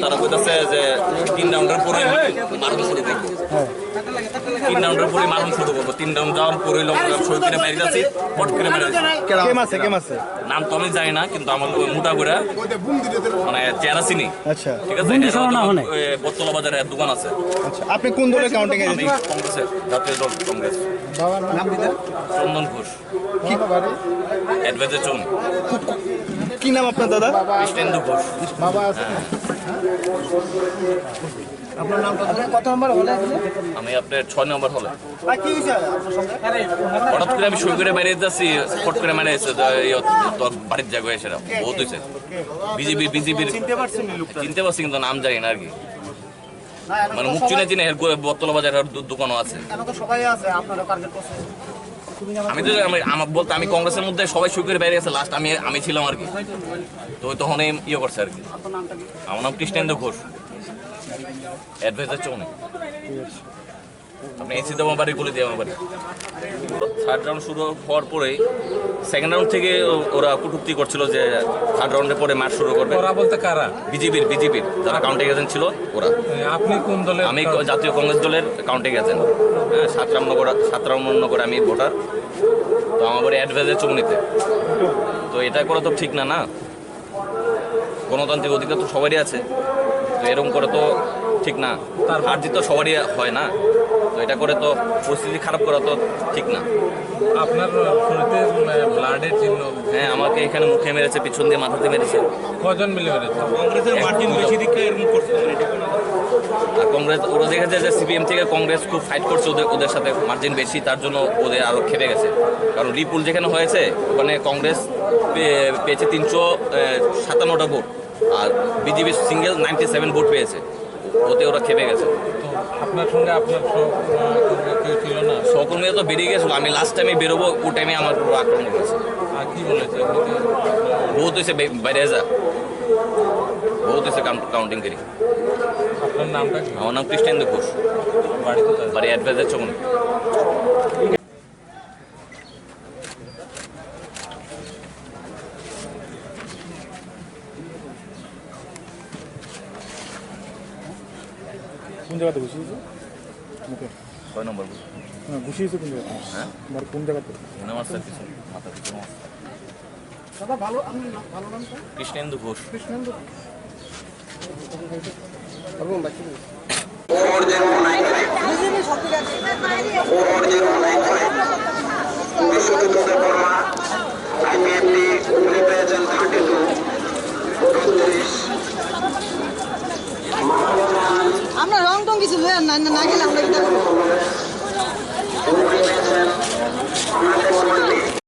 তারা কইতাছে যে 3 রাউন্ডের পরে মারুন শুরু করবো, 3 রাউন্ডের পরে মারুন শুরু করবো। 3 রাউন্ড যাওয়ার পরে শরীর করে বাইরে যাচ্ছি, পট করে মেরে যাচ্ছি। নাম তো আমি জানি না, কিন্তু আমার মোটা করে মানে চেহারা চিনি। আচ্ছা, ঠিক আছে, বটতলা বাজারে দোকান আছে। আচ্ছা, আপনি কোন দলের কাউন্টিং এ? আমি কংগ্রেসের, জাতীয় দল কংগ্রেস। চন্দন ঘোষ, অ্যাডভাইজার চৌন। কি নাম আপনার দাদা? কৃষ্ণেন্দু ঘোষ। আপনার নাম কত নম্বর হলে? আমি আপনার 6 নম্বর হলে। হঠাৎ করে আমি সই করে বাইরে যাচ্ছি, ফট করে মানে বাড়ির জায়গায় এসে বহুত হয়েছে। বিজেপির চিনতে পারছি, কিন্তু নাম জানি না আর কি। মানে মুখ চিনে চিনে বটতলা বাজারের দোকানও আছে। আমি তো আমার বলতে আমি কংগ্রেসের মধ্যে সবাই সই করে বাইরে গেছে, লাস্ট আমি ছিলাম আর কি। তো তখন ইয়ে করছে আর কি। আমার নাম কৃষ্ণেন্দু ঘোষ, অ্যাডভাইজার চৌনে। আপনি এসি দেওয়া বাড়ি গুলি দিয়ে আমার বাড়ি। 3rd রাউন্ড শুরু হওয়ার পরে 2nd রাউন্ড থেকে ওরা কটূক্তি করছিল যে 3rd রাউন্ডের পরে ম্যাচ শুরু করবে। ওরা বলতে কারা? বিজেপির যারা কাউন্টিং এজেন্ট ছিল ওরা। আপনি কোন দলের? আমি জাতীয় কংগ্রেস দলের কাউন্টিং এজেন্ট। হ্যাঁ, 7 রাউন্ড করে আমি ভোটার। তো আমার বাড়ি অ্যাডভাইজার চৌনিতে। তো এটা করা তো ঠিক না, না? গণতান্ত্রিক অধিকার তো সবারই আছে, তো এরকম করে তো ঠিক না। তার হার জিত তো সবারই হয় না, তো এটা করে তো পরিস্থিতি খারাপ করা তো ঠিক না। আপনার শরীরে ব্লাডের চিহ্ন? হ্যাঁ, আমাকে এখানে মুখে মেরেছে, পিছন দিয়ে মাথাতে মেরেছে। কজন মিলে মেরেছে? কংগ্রেসের মার্জিন বেশি দিকে এরকম করছে। আর কংগ্রেস ওরা দেখেছে যে সিপিএম থেকে কংগ্রেস খুব ফাইট করছে ওদের সাথে, মার্জিন বেশি, তার জন্য ওদের আরো খেপে গেছে। কারণ রিপুল যেখানে হয়েছে ওখানে কংগ্রেস পেয়েছে 357টা ভোট, আর বিজেপি সিঙ্গেল 97 ভোট পেয়েছে। ওতে ওরা খেপে গেছে। আপনার সঙ্গে আপনার কেউ ছিল না? সহকর্মীরা তো বেরিয়ে গেছিল। আমি লাস্ট টাইমে বেরোবো, ওই টাইমে আমার পুরো আক্রমণ করেছে। আর কি বলেছে? বহুত হয়েছে বাইরে যা, বহুত হয়েছে কাউন্টিং করি। আপনার নামটা কি? আমার নাম কৃষ্ণেন্দু ঘোষ, বাড়ি কোথায়? বাড়ি অ্যাডভাইজার চৌনি। কোন জায়গাতে ঘুষিয়েছে? মুখে 6 নম্বর ঘুষিয়েছে কোন জায়গাতে? হ্যাঁ, কোন জায়গাতে? মাথা পিছনে। কৃষ্ণেন্দু ঘোষ। আমরা রং টং কিছু না না গেলে আমরা